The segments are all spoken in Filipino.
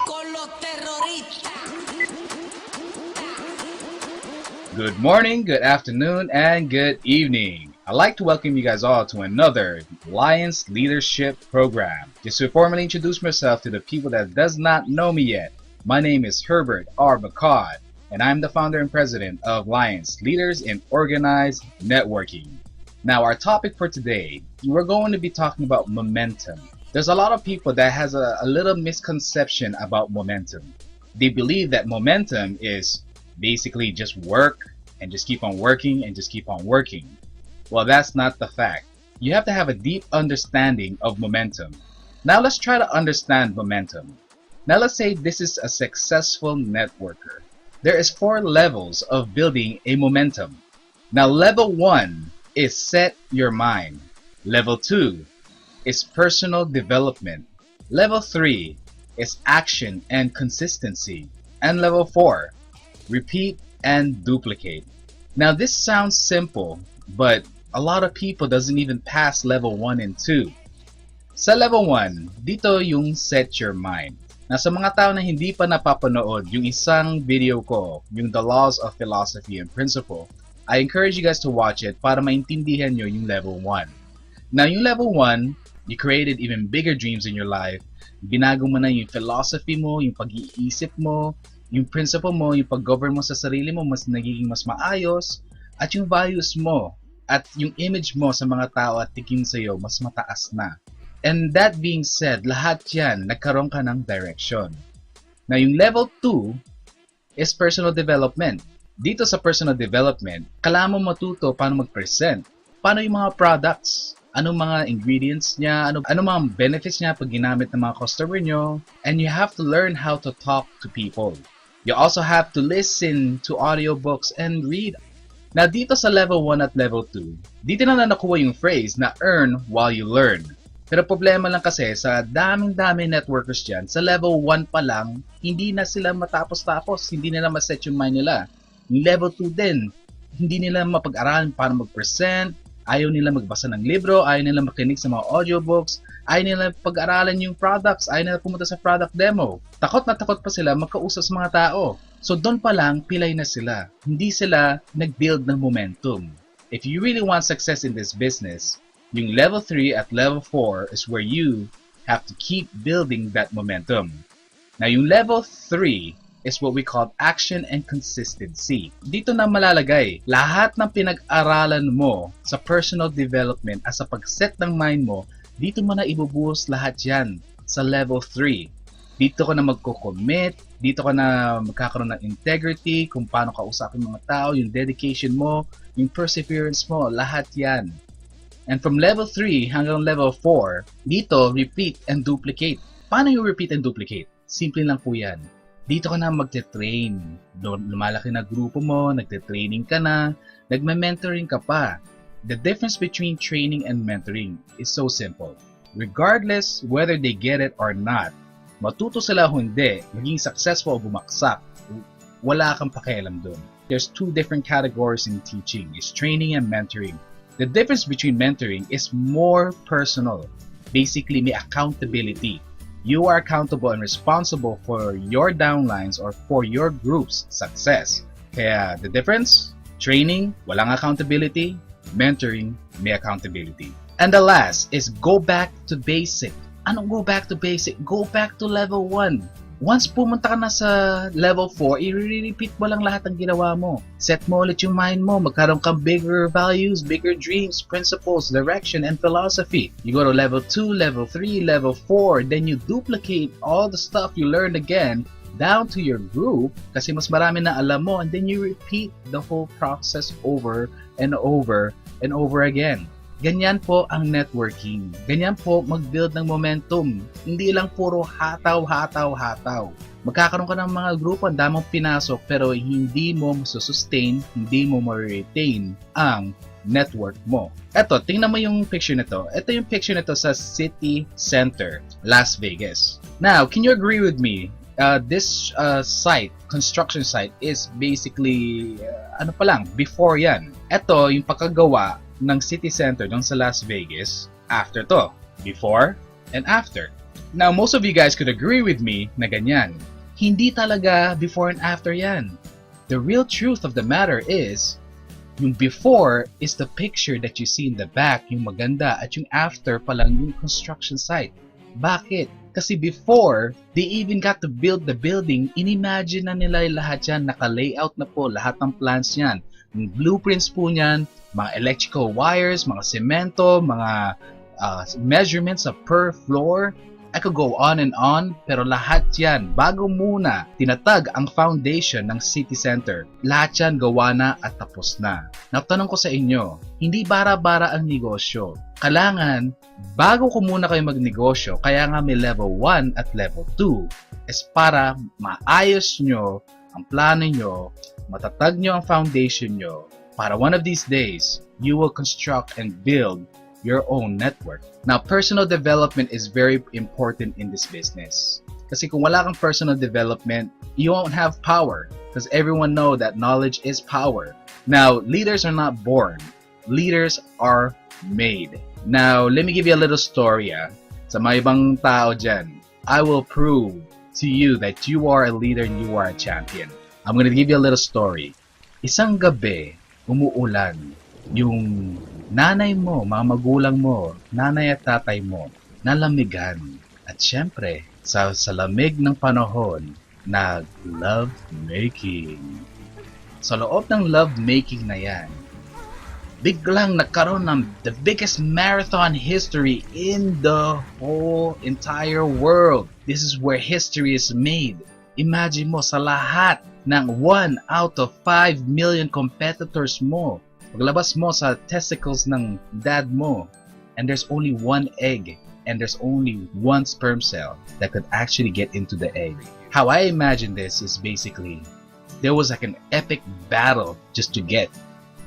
con los terroristas. Good morning, good afternoon, and good evening. I'd like to welcome you guys all to another Lions Leadership Program. Just to formally introduce myself to the people that does not know me yet, my name is Herbert R. McCod, and I'm the founder and president of Lions Leaders in Organized Networking. Now, our topic for today, we're going to be talking about momentum. There's a lot of people that has a little misconception about momentum. They believe that momentum is basically just work and just keep on working and just keep on working. Well, that's not the fact. You have to have a deep understanding of momentum. Now let's try to understand momentum. Now let's say this is a successful networker. There is 4 levels of building a momentum. Now level 1 is set your mind. Level 2 is personal development. Level 3 is action and consistency. And level 4, repeat and duplicate. Now this sounds simple, but a lot of people doesn't even pass level 1 and 2. Sa level 1, dito yung set your mind. Na sa mga tao na hindi pa napapanood yung isang video ko, yung The Laws of Philosophy and Principle, I encourage you guys to watch it para maintindihan nyo yung level 1. Now yung level 1, you created even bigger dreams in your life. Binago mo na yung philosophy mo, yung pag-iisip mo, yung principle mo, yung pag-govern mo sa sarili mo, mas nagiging mas maayos, at yung values mo, at yung image mo sa mga tao at tingin sa'yo, mas mataas na. And that being said, lahat yan, nagkaroon ka ng direction. Na yung level 2 is personal development. Dito sa personal development, kailangan mo matuto paano mag-present. Paano yung mga products, anong mga ingredients niya, ano mga benefits niya pag ginamit ng mga customer nyo, and you have to learn how to talk to people. You also have to listen to audiobooks and read. Now dito sa level 1 at level 2, dito na nakuha yung phrase na earn while you learn. Pero problema lang kasi sa daming networkers dyan, sa level 1 pa lang, hindi na sila matapos-tapos, hindi nila maset yung mind nila. Yung level 2 din, hindi nila mapag-aralan paano mag-present, ayaw nila magbasa ng libro, ayaw nila makinig sa mga audiobooks, ayaw nila pag-aralan yung products, ayaw nila pumunta sa product demo. Takot na takot pa sila magkausap sa mga tao. So doon pa lang, pilay na sila. Hindi sila nag-build ng momentum. If you really want success in this business, yung level 3 at level 4 is where you have to keep building that momentum. Now yung level 3 is what we call action and consistency. Dito na malalagay lahat ng pinag-aralan mo sa personal development at sa pag-set ng mind mo, dito mo na ibubuhos lahat yan sa level 3. Dito ka na magko-commit, dito ka na magkakaroon ng integrity, kung paano ka usapin mga tao, yung dedication mo, yung perseverance mo, lahat yan. And from level 3 hanggang level 4, dito, repeat and duplicate. Paano yung repeat and duplicate? Simple lang po yan. Dito ka na magte-train. Lumalaki na grupo mo, nagte-training ka na, nagme-mentoring ka pa. The difference between training and mentoring is so simple. Regardless whether they get it or not, matuto sila o hindi, maging successful o bumagsak, wala kang pakialam dun. There's 2 different categories in teaching, is training and mentoring. The difference between mentoring is more personal. Basically, may accountability. You are accountable and responsible for your downlines or for your group's success. Kaya the difference, training, walang accountability, mentoring, may accountability. And the last is go back to basic. Anong go back to basic? Go back to level 1. Once pumunta ka na sa level 4, i-repeat mo lang lahat ng ginawa mo. Set mo ulit yung mind mo. Magkaroon kang bigger values, bigger dreams, principles, direction, and philosophy. You go to level 2, level 3, level 4, then you duplicate all the stuff you learned again down to your group kasi mas marami na alam mo, and then you repeat the whole process over and over and over again. Ganyan po ang networking. Ganyan po mag-build ng momentum. Hindi lang puro hataw. Magkakaroon ka ng mga grupo, ang damang pinasok, pero hindi mo masusustain, hindi mo ma-retain ang network mo. Eto, tingnan mo yung picture nito. Ito yung picture nito sa City Center, Las Vegas. Now, can you agree with me? This construction site is basically, before yan. Ito, yung pagkagawa ng city center dun sa Las Vegas, after to. Before and after. Now, most of you guys could agree with me na ganyan. Hindi talaga before and after yan. The real truth of the matter is, yung before is the picture that you see in the back, yung maganda, at yung after palang yung construction site. Bakit? Kasi before, they even got to build the building, inimagine na nila lahat yan, naka-layout na po, lahat ng plans yan. Yung blueprints po niyan, mga electrical wires, mga semento, mga measurements of per floor. I could go on, pero lahat yan, bago muna tinatag ang foundation ng city center, lahat yan gawa na at tapos na. Natanong ko sa inyo, hindi bara-bara ang negosyo. Kailangan, bago ko muna kayo magnegosyo, kaya nga may level 1 at level 2, is para maayos nyo ang plano nyo, matatag nyo ang foundation nyo, para one of these days, you will construct and build your own network. Now, personal development is very important in this business. Kasi kung wala kang personal development, you won't have power. Because everyone know that knowledge is power. Now, leaders are not born. Leaders are made. Now, let me give you a little story. Sa mga ibang tao dyan, I will prove to you that you are a leader and you are a champion. I'm gonna give you a little story. Isang gabi, umuulan. Yung nanay mo, mga magulang mo, nanay at tatay mo, nalamigan. At syempre, sa lamig ng panahon, nag-love making. Sa loob ng love making na yan, biglang nagkaroon ng the biggest marathon history in the whole entire world. This is where history is made. Imagine mo, sa lahat ng 1 out of 5 million competitors mo, paglabas mo sa testicles ng dad mo, and there's only one egg, and there's only one sperm cell that could actually get into the egg. How I imagine this is basically, there was like an epic battle just to get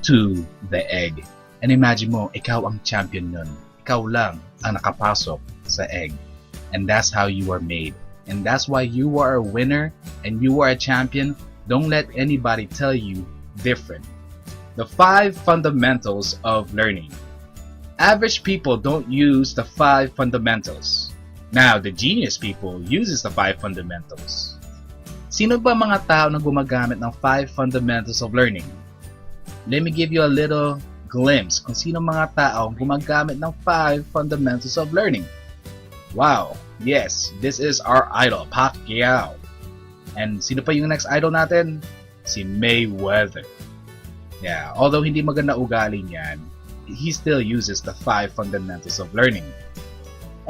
to the egg. And imagine mo, ikaw ang champion nun. Ikaw lang ang nakapasok sa egg. And that's how you are made. And that's why you are a winner and you are a champion. Don't let anybody tell you different. The 5 fundamentals of learning. Average people don't use the 5 fundamentals. Now, the genius people uses the 5 fundamentals. Sino ba mga tao na gumagamit ng 5 fundamentals of learning? Let me give you a little glimpse kung sino mga tao gumagamit ng 5 fundamentals of learning. Wow, yes, this is our idol, Pacquiao. And sino pa yung next idol natin? Si Mayweather. Yeah, although hindi maganda ugali niyan, he still uses the 5 fundamentals of learning.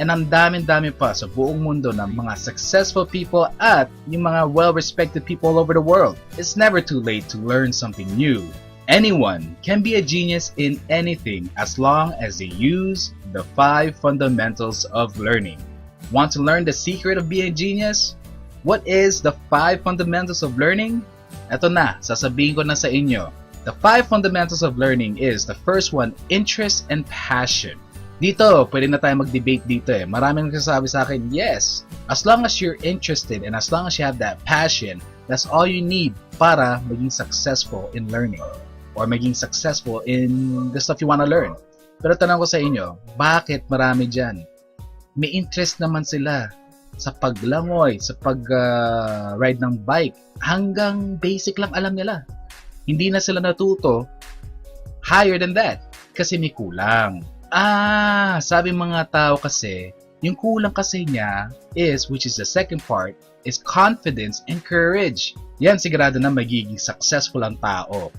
And ang dami-dami pa sa buong mundo ng mga successful people at yung mga well-respected people all over the world. It's never too late to learn something new. Anyone can be a genius in anything as long as they use the 5 fundamentals of learning. Want to learn the secret of being a genius? What is the 5 fundamentals of learning? Ito na, sasabihin ko na sa inyo. The 5 fundamentals of learning is, the first one, interest and passion. Dito, pwede na tayo mag-debate dito eh. Maraming nagsasabi sa akin, yes, as long as you're interested and as long as you have that passion, that's all you need para maging successful in learning or maging successful in the stuff you want to learn. Pero tanong ko sa inyo, bakit marami dyan? May interest naman sila sa paglangoy, sa pag-ride ng bike. Hanggang basic lang alam nila. Hindi na sila natuto higher than that kasi may kulang. Sabi mga tao kasi, yung kulang kasi niya is, which is the second part, is confidence and courage. Yan sigurado na magiging successful ang tao.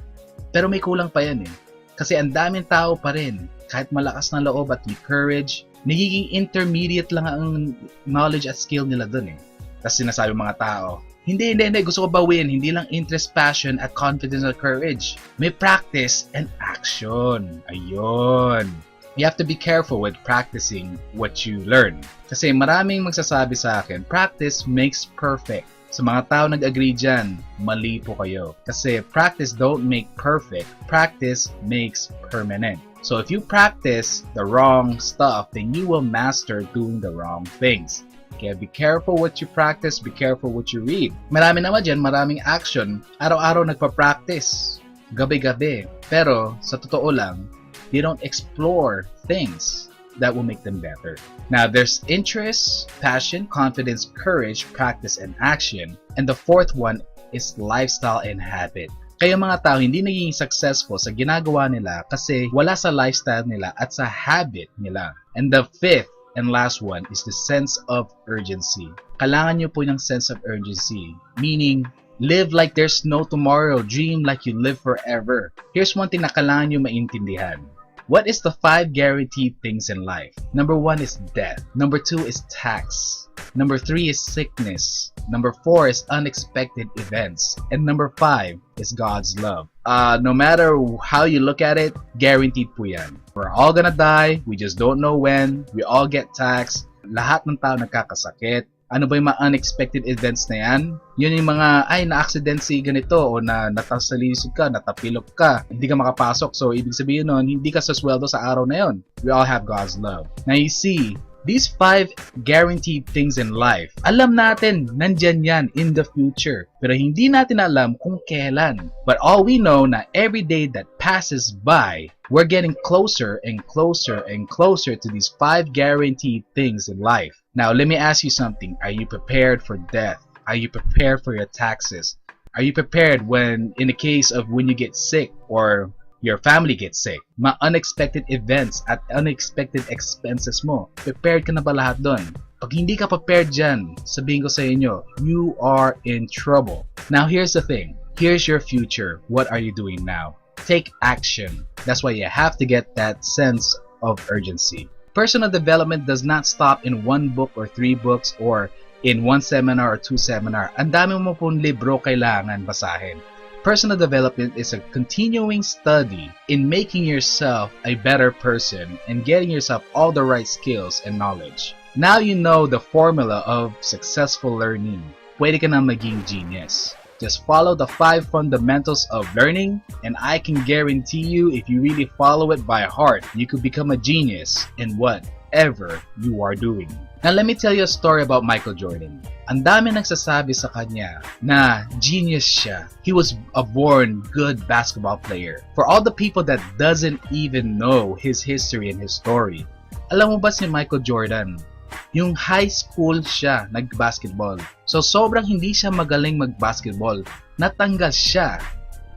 Pero may kulang pa yan eh. Kasi ang daming tao pa rin, kahit malakas na loob at may courage, nagiging intermediate lang ang knowledge at skill nila dun eh. Tapos sinasabi mga tao, Hindi. Gusto ko bawin. Hindi lang interest, passion, at confidence or courage. May practice and action. Ayun. You have to be careful with practicing what you learn. Kasi maraming magsasabi sa akin, practice makes perfect. Sa mga tao nag-agree dyan, mali po kayo. Kasi practice don't make perfect. Practice makes permanent. So if you practice the wrong stuff, then you will master doing the wrong things. Kaya be careful what you practice, be careful what you read. Marami naman dyan, maraming action. Araw-araw nagpa-practice. Gabi-gabi. Pero, sa totoo lang, they don't explore things. that will make them better. Now, there's interest, passion, confidence, courage, practice, and action. And the fourth one is lifestyle and habit. Kaya mga tao hindi naging successful sa ginagawa nila kasi wala sa lifestyle nila at sa habit nila. And the fifth and last one is the sense of urgency. Kailangan nyo po ng sense of urgency, meaning live like there's no tomorrow, dream like you live forever. Here's one thing na kailangan nyo maintindihan. What is the 5 guaranteed things in life? Number 1 is death. Number 2 is tax. Number 3 is sickness. Number 4 is unexpected events. And number 5 is God's love. No matter how you look at it, guaranteed po yan. We're all gonna die. We just don't know when. We all get taxed. Lahat ng tao nagkakasakit. Ano ba yung mga unexpected events na yan? Yun yung mga, na-accident si ganito o natasalisod ka, natapilok ka, hindi ka makapasok. So, ibig sabihin nun, hindi ka sasweldo sa araw na yun. We all have God's love. Now, you see, these 5 guaranteed things in life, alam natin, nandyan yan in the future. Pero hindi natin alam kung kailan. But all we know na every day that passes by, we're getting closer and closer and closer to these 5 guaranteed things in life. Now, let me ask you something. Are you prepared for death? Are you prepared for your taxes? Are you prepared when, in the case of when you get sick or your family gets sick? Mga unexpected events at unexpected expenses mo. Prepared ka na ba lahat doon? Pag hindi ka prepared dyan, sabihin ko sa inyo, you are in trouble. Now, here's the thing. Here's your future. What are you doing now? Take action. That's why you have to get that sense of urgency. Personal development does not stop in 1 book or 3 books or in 1 seminar or 2 seminar. Ang dami mo pong libro kailangan basahin. Personal development is a continuing study in making yourself a better person and getting yourself all the right skills and knowledge. Now you know the formula of successful learning. Pwede ka na maging genius. Just follow the 5 fundamentals of learning, and I can guarantee you, if you really follow it by heart, you could become a genius in whatever you are doing. Now, let me tell you a story about Michael Jordan. Ang dami nagsasabi sa kanya na genius siya. He was a born good basketball player. For all the people that doesn't even know his history and his story, alam mo ba si Michael Jordan? Yung high school siya nag-basketball. So sobrang hindi siya magaling mag-basketball. Natanggal siya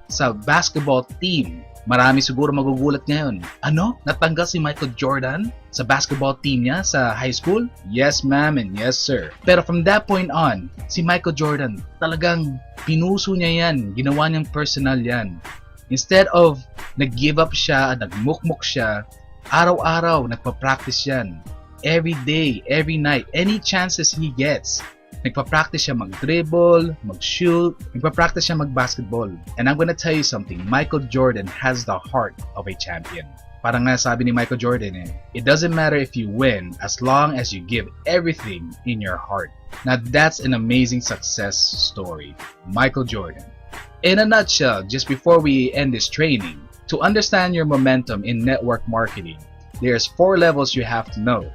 sa basketball team. Marami siguro magugulat ngayon. Ano? Natanggal si Michael Jordan sa basketball team niya sa high school? Yes ma'am and yes sir. Pero from that point on, si Michael Jordan talagang pinuso niya yan. Ginawa niyang personal yan. Instead of nag-give up siya, nagmukmuk siya, araw-araw nagpa-practice yan. Every day, every night, any chances he gets, nagpa-practice siya mag-dribble, mag-shoot, nagpa-practice siya mag-basketball. And I'm gonna tell you something, Michael Jordan has the heart of a champion. Parang nasabi ni Michael Jordan it doesn't matter if you win as long as you give everything in your heart. Now that's an amazing success story. Michael Jordan. In a nutshell, just before we end this training, to understand your momentum in network marketing, there's 4 levels you have to know.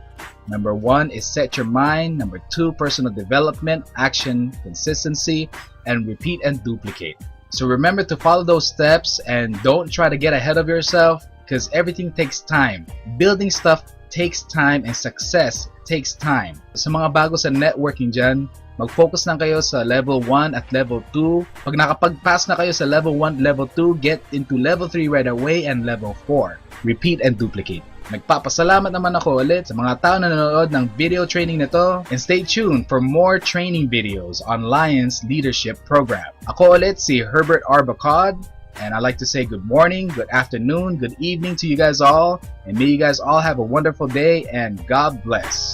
Number 1 is set your mind. Number 2, personal development, action, consistency, and repeat and duplicate. So remember to follow those steps and don't try to get ahead of yourself because everything takes time. Building stuff takes time and success takes time. Sa mga bago sa networking dyan, mag-focus lang kayo sa level 1 at level 2. Pag nakapag-pass na kayo sa level 1, level 2, get into level 3 right away and level 4. Repeat and duplicate. Nagpapasalamat naman ako ulit sa mga tao na nanonood ng video training nito and stay tuned for more training videos on Lions Leadership Program. Ako ulit si Herbert R. Bacad and I'd like to say good morning, good afternoon, good evening to you guys all and may you guys all have a wonderful day and God bless.